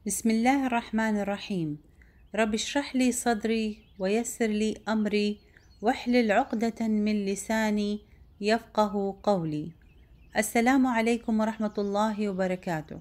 بسم الله الرحمن الرحيم. رب اشرح لي صدري ويسر لي أمري واحلل عقدة من لساني يفقه قولي. السلام علیکم ورحمۃ اللہ وبرکاتہ۔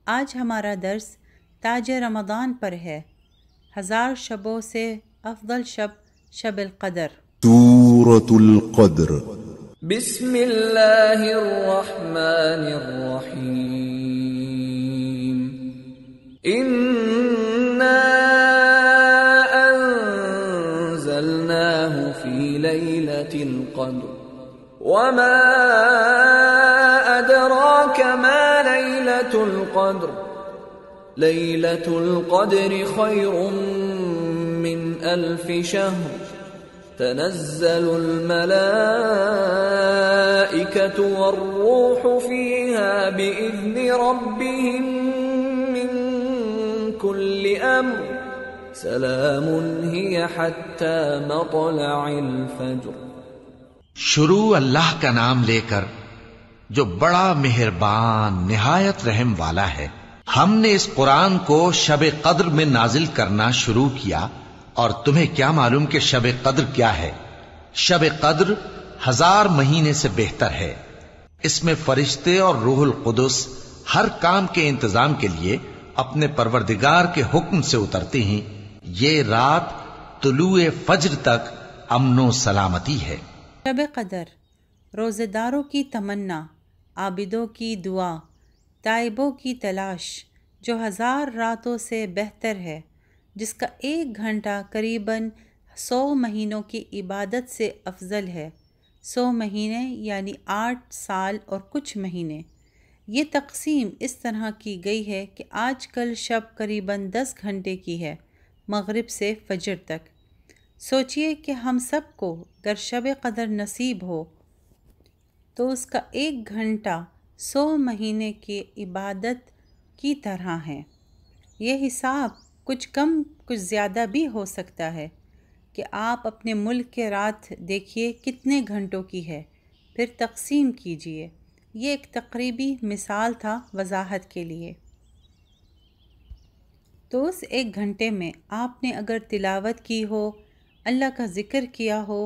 آج ہمارا درس تاج رمضان پر ہے، 1000 شبوں سے افضل شب شب القدر۔ سورة القدر۔ بسم اللہ الرحمن الرحیم۔ انا انزلناه فی لیلۃ القدر وما ادراک ما لیلۃ القدر لیلۃ القدر خیر من الف شہر تنزل الملائكة والروح فيها بإذن ربهم من كل أمر سلام هي حتى مطلع الفجر۔ شروع اللہ کا نام لے کر جو بڑا مہربان نہایت رحم والا ہے۔ ہم نے اس قرآن کو شب قدر میں نازل کرنا شروع کیا، اور تمہیں کیا معلوم کہ شب قدر کیا ہے؟ شب قدر 1000 مہینے سے بہتر ہے۔ اس میں فرشتے اور روح القدس ہر کام کے انتظام کے لیے اپنے پروردگار کے حکم سے اترتے ہیں۔ یہ رات طلوع فجر تک امن و سلامتی ہے۔ شب قدر روزے داروں کی تمنا، عابدوں کی دعا، تائبوں کی تلاش، جو 1000 راتوں سے بہتر ہے، جس کا 1 گھنٹہ قریباً 100 مہینوں کی عبادت سے افضل ہے۔ 100 مہینے یعنی 8 سال اور کچھ مہینے۔ یہ تقسیم اس طرح کی گئی ہے کہ آج کل شب قریباً 10 گھنٹے کی ہے، مغرب سے فجر تک۔ سوچئے کہ ہم سب کو اگر شب قدر نصیب ہو تو اس کا 1 گھنٹہ 100 مہینے کی عبادت کی طرح ہے۔ یہ حساب کچھ کم کچھ زیادہ بھی ہو سکتا ہے کہ آپ اپنے ملک کے رات دیکھیے کتنے گھنٹوں کی ہے، پھر تقسیم کیجئے۔ یہ ایک تقریبی مثال تھا وضاحت کے لیے۔ تو اس 1 گھنٹے میں آپ نے اگر تلاوت کی ہو، اللہ کا ذکر کیا ہو،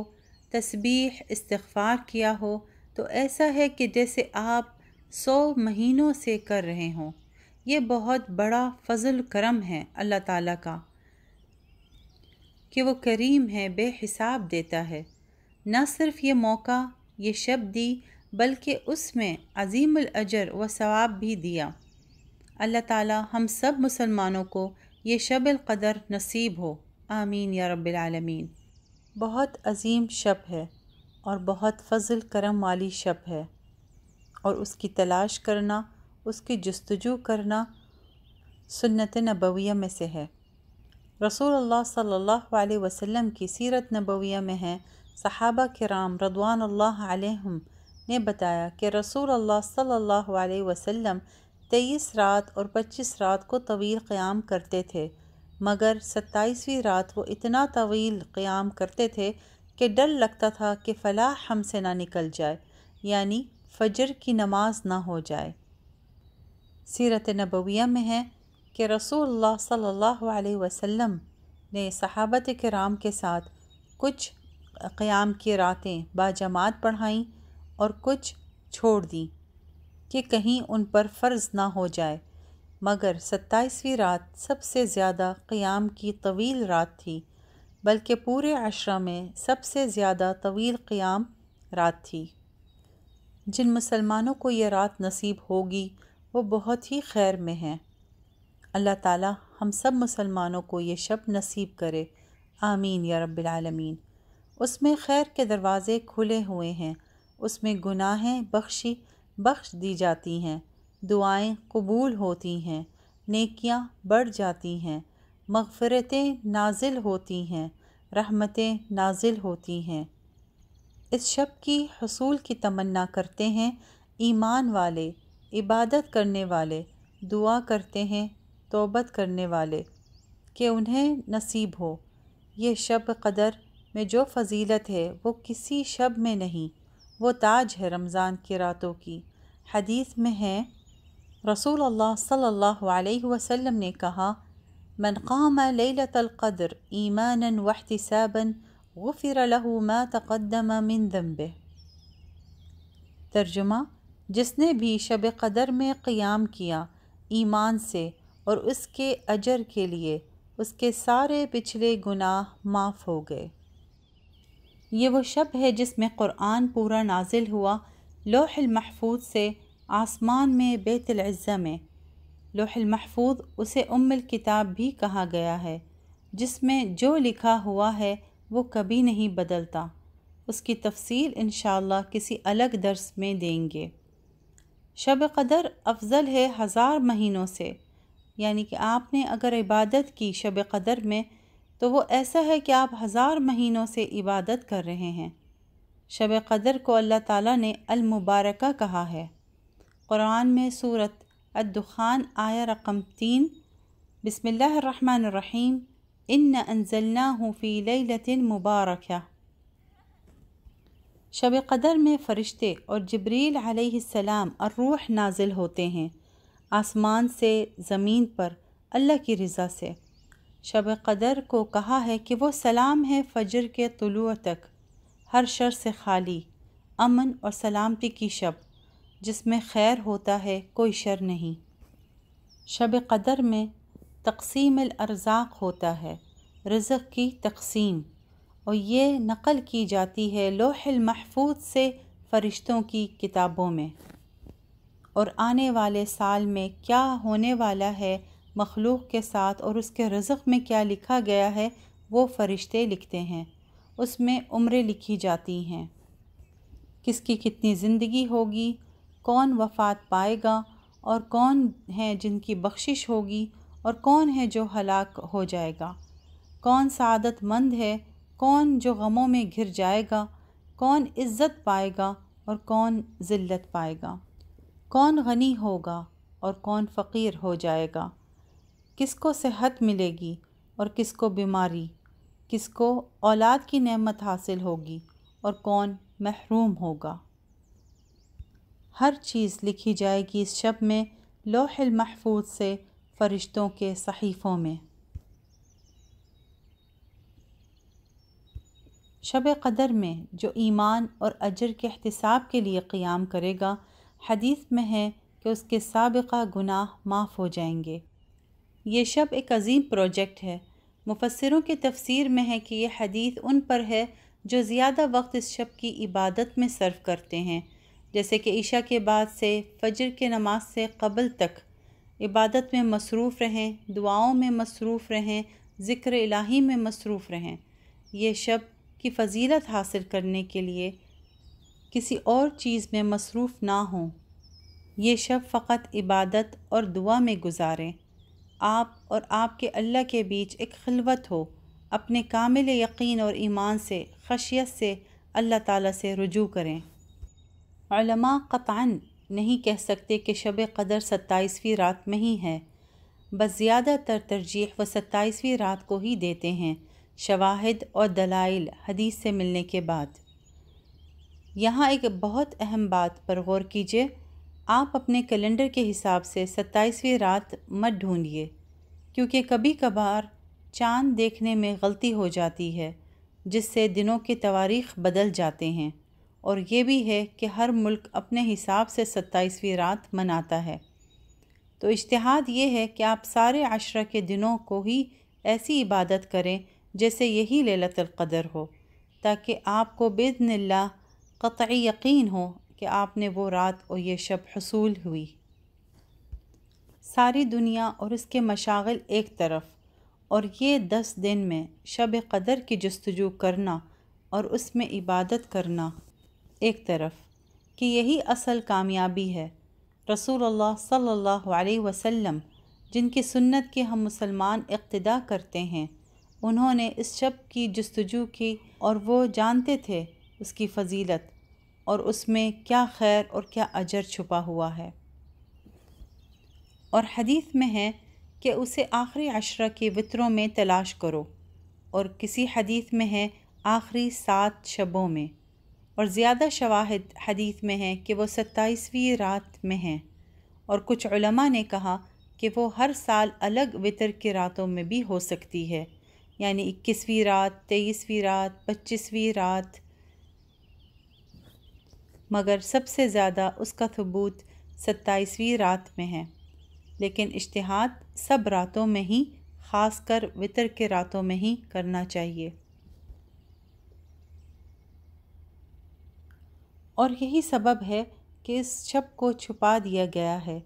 تسبیح استغفار کیا ہو، تو ایسا ہے کہ جیسے آپ 100 مہینوں سے کر رہے ہوں۔ یہ بہت بڑا فضل کرم ہے اللہ تعالیٰ کا کہ وہ کریم ہے، بے حساب دیتا ہے۔ نہ صرف یہ موقع، یہ شب دی، بلکہ اس میں عظیم الاجر و ثواب بھی دیا۔ اللہ تعالیٰ ہم سب مسلمانوں کو یہ شب القدر نصیب ہو، آمین یا رب العالمین۔ بہت عظیم شب ہے اور بہت فضل کرم والی شب ہے، اور اس کی تلاش کرنا، اس کی جستجو کرنا سنت نبویہ میں سے ہے۔ رسول اللہ صلی اللہ علیہ وسلم کی سیرت نبویہ میں ہے، صحابہ کرام رضوان اللہ علیہم نے بتایا کہ رسول اللہ صلی اللہ علیہ وسلم 23 رات اور 25 رات کو طویل قیام کرتے تھے، مگر 27ویں رات وہ اتنا طویل قیام کرتے تھے کہ ڈر لگتا تھا کہ فلاح ہم سے نہ نکل جائے، یعنی فجر کی نماز نہ ہو جائے۔ سیرت نبویہ میں ہے کہ رسول اللہ صلی اللہ علیہ وسلم نے صحابہ کرام کے ساتھ کچھ قیام کی راتیں باجماعت پڑھائیں اور کچھ چھوڑ دیں کہ کہیں ان پر فرض نہ ہو جائے، مگر 27ویں رات سب سے زیادہ قیام کی طویل رات تھی، بلکہ پورے عشرہ میں سب سے زیادہ طویل قیام رات تھی۔ جن مسلمانوں کو یہ رات نصیب ہوگی وہ بہت ہی خیر میں ہیں۔ اللہ تعالی ہم سب مسلمانوں کو یہ شب نصیب کرے، آمین یا رب العالمین۔ اس میں خیر کے دروازے کھلے ہوئے ہیں، اس میں گناہیں بخش دی جاتی ہیں، دعائیں قبول ہوتی ہیں، نیکیاں بڑھ جاتی ہیں، مغفرتیں نازل ہوتی ہیں، رحمتیں نازل ہوتی ہیں۔ اس شب کی حصول کی تمنا کرتے ہیں ایمان والے، عبادت کرنے والے، دعا کرتے ہیں توبت کرنے والے کہ انہیں نصیب ہو۔ یہ شب قدر میں جو فضیلت ہے وہ کسی شب میں نہیں، وہ تاج ہے رمضان کی راتوں کی۔ حدیث میں ہے رسول اللہ صلی اللہ علیہ وسلم نے کہا، من قام لیلۃ القدر ایمانا واحتسابا غفر له ما تقدم من ذنبه۔ ترجمہ: جس نے بھی شب قدر میں قیام کیا ایمان سے اور اس کے اجر کے لیے، اس کے سارے پچھلے گناہ معاف ہو گئے۔ یہ وہ شب ہے جس میں قرآن پورا نازل ہوا، لوح المحفوظ سے آسمان میں بیت العزہ میں۔ لوح المحفوظ اسے ام الکتاب بھی کہا گیا ہے، جس میں جو لکھا ہوا ہے وہ کبھی نہیں بدلتا۔ اس کی تفصیل انشاءاللہ کسی الگ درس میں دیں گے۔ شب قدر افضل ہے 1000 مہینوں سے، یعنی کہ آپ نے اگر عبادت کی شب قدر میں تو وہ ایسا ہے کہ آپ 1000 مہینوں سے عبادت کر رہے ہیں۔ شب قدر کو اللہ تعالیٰ نے المبارکہ کہا ہے۔ قرآن میں سورۃ الدخان آیہ رقم 3، بسم اللہ الرحمن الرحیم، اِنَّا أَنزَلْنَاهُ فِي لَيْلَةٍ مُبَارَكَةٍ۔ شب قدر میں فرشتے اور جبریل علیہ السلام اور روح نازل ہوتے ہیں، آسمان سے زمین پر اللہ کی رضا سے۔ شب قدر کو کہا ہے کہ وہ سلام ہے فجر کے طلوع تک، ہر شر سے خالی، امن اور سلامتی کی شب، جس میں خیر ہوتا ہے، کوئی شر نہیں۔ شب قدر میں تقسیم الارزاق ہوتا ہے، رزق کی تقسیم، اور یہ نقل کی جاتی ہے لوح المحفوظ سے فرشتوں کی کتابوں میں۔ اور آنے والے سال میں کیا ہونے والا ہے مخلوق کے ساتھ اور اس کے رزق میں کیا لکھا گیا ہے وہ فرشتے لکھتے ہیں۔ اس میں عمریں لکھی جاتی ہیں، کس کی کتنی زندگی ہوگی، کون وفات پائے گا، اور کون ہیں جن کی بخشش ہوگی، اور کون ہے جو ہلاک ہو جائے گا، کون سعادت مند ہے، کون جو غموں میں گھر جائے گا، کون عزت پائے گا اور کون ذلت پائے گا، کون غنی ہوگا اور کون فقیر ہو جائے گا، کس کو صحت ملے گی اور کس کو بیماری، کس کو اولاد کی نعمت حاصل ہوگی اور کون محروم ہوگا۔ ہر چیز لکھی جائے گی اس شب میں لوح المحفوظ سے فرشتوں کے صحیفوں میں۔ شب قدر میں جو ایمان اور اجر کے احتساب کے لیے قیام کرے گا، حدیث میں ہے کہ اس کے سابقہ گناہ معاف ہو جائیں گے۔ یہ شب ایک عظیم پروجیکٹ ہے۔ مفسروں کی تفسیر میں ہے کہ یہ حدیث ان پر ہے جو زیادہ وقت اس شب کی عبادت میں صرف کرتے ہیں، جیسے کہ عشاء کے بعد سے فجر کے نماز سے قبل تک عبادت میں مصروف رہیں، دعاؤں میں مصروف رہیں، ذکر الہی میں مصروف رہیں۔ یہ شب کی فضیلت حاصل کرنے کے لیے کسی اور چیز میں مصروف نہ ہوں۔ یہ شب فقط عبادت اور دعا میں گزاریں۔ آپ اور آپ کے اللہ کے بیچ ایک خلوت ہو، اپنے کامل یقین اور ایمان سے، خشیت سے اللہ تعالیٰ سے رجوع کریں۔ علماء قطعاً نہیں کہہ سکتے کہ شب قدر 27ویں رات میں ہی ہے، بس زیادہ تر ترجیح وہ 27ویں رات کو ہی دیتے ہیں، شواہد اور دلائل حدیث سے ملنے کے بعد۔ یہاں ایک بہت اہم بات پر غور کیجیے، آپ اپنے کیلنڈر کے حساب سے 27ویں رات مت ڈھونڈیے، کیونکہ کبھی کبھار چاند دیکھنے میں غلطی ہو جاتی ہے، جس سے دنوں کے تواریخ بدل جاتے ہیں، اور یہ بھی ہے کہ ہر ملک اپنے حساب سے 27ویں رات مناتا ہے۔ تو اجتہاد یہ ہے کہ آپ سارے عشرہ کے دنوں کو ہی ایسی عبادت کریں جیسے یہی لیلۃ القدر ہو، تاکہ آپ کو باذن اللہ قطعی یقین ہو کہ آپ نے وہ رات اور یہ شب حصول ہوئی۔ ساری دنیا اور اس کے مشاغل ایک طرف، اور یہ 10 دن میں شب قدر کی جستجو کرنا اور اس میں عبادت کرنا ایک طرف، کہ یہی اصل کامیابی ہے۔ رسول اللہ صلی اللہ علیہ وسلم، جن کی سنت کے ہم مسلمان اقتداء کرتے ہیں، انہوں نے اس شب کی جستجو کی اور وہ جانتے تھے اس کی فضیلت اور اس میں کیا خیر اور کیا اجر چھپا ہوا ہے۔ اور حدیث میں ہے کہ اسے آخری عشرہ کے وتروں میں تلاش کرو، اور کسی حدیث میں ہے آخری 7 شبوں میں، اور زیادہ شواہد حدیث میں ہیں کہ وہ 27ویں رات میں ہیں، اور کچھ علماء نے کہا کہ وہ ہر سال الگ وتر کی راتوں میں بھی ہو سکتی ہے، یعنی 21ویں رات، 23ویں رات، 25ویں رات، مگر سب سے زیادہ اس کا ثبوت 27ویں رات میں ہے۔ لیکن اجتہاد سب راتوں میں ہی، خاص کر وتر کے راتوں میں ہی کرنا چاہیے۔ اور یہی سبب ہے کہ اس شب کو چھپا دیا گیا ہے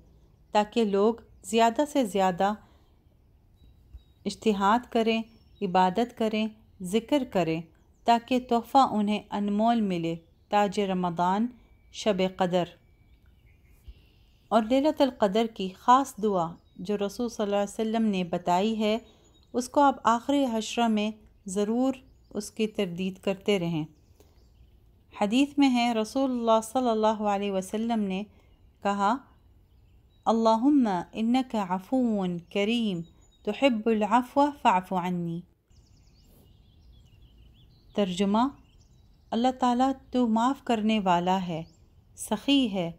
تاکہ لوگ زیادہ سے زیادہ اجتہاد کریں، عبادت کریں، ذکر کریں، تاکہ تحفہ انہیں انمول ملے، تاج رمضان، شب قدر۔ اور لیلۃ القدر کی خاص دعا جو رسول صلی اللہ علیہ وسلم نے بتائی ہے، اس کو آپ آخری عشرہ میں ضرور اس کی تردید کرتے رہیں۔ حدیث میں ہے رسول اللہ صلی اللہ علیہ وسلم نے کہا، اللہم انک عفو کریم تحب العفو فاعف عنی۔ ترجمہ: اللہ تعالیٰ تو معاف کرنے والا ہے، سخی ہے،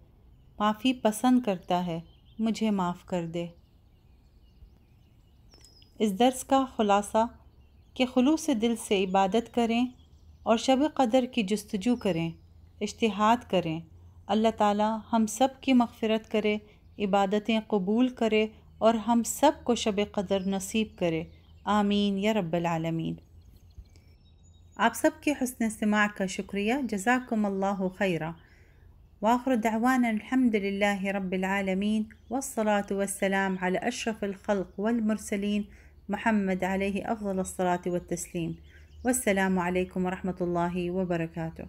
معافی پسند کرتا ہے، مجھے معاف کر دے۔ اس درس کا خلاصہ کہ خلوص دل سے عبادت کریں اور شب قدر کی جستجو کریں، اجتہاد کریں۔ اللہ تعالیٰ ہم سب کی مغفرت کرے، عبادتیں قبول کرے اور ہم سب کو شب قدر نصیب کرے، آمین یا رب العالمین۔ آپ سب کے حسن استماع کا شکریہ، جزاکم اللہ خیرا۔ وآخر دعوانا الحمد للہ رب العالمین، والصلاة والسلام علی اشرف الخلق والمرسلین، محمد علیہ افضل الصلاة والتسلیم۔ والسلام علیکم ورحمۃ اللہ وبرکاتہ۔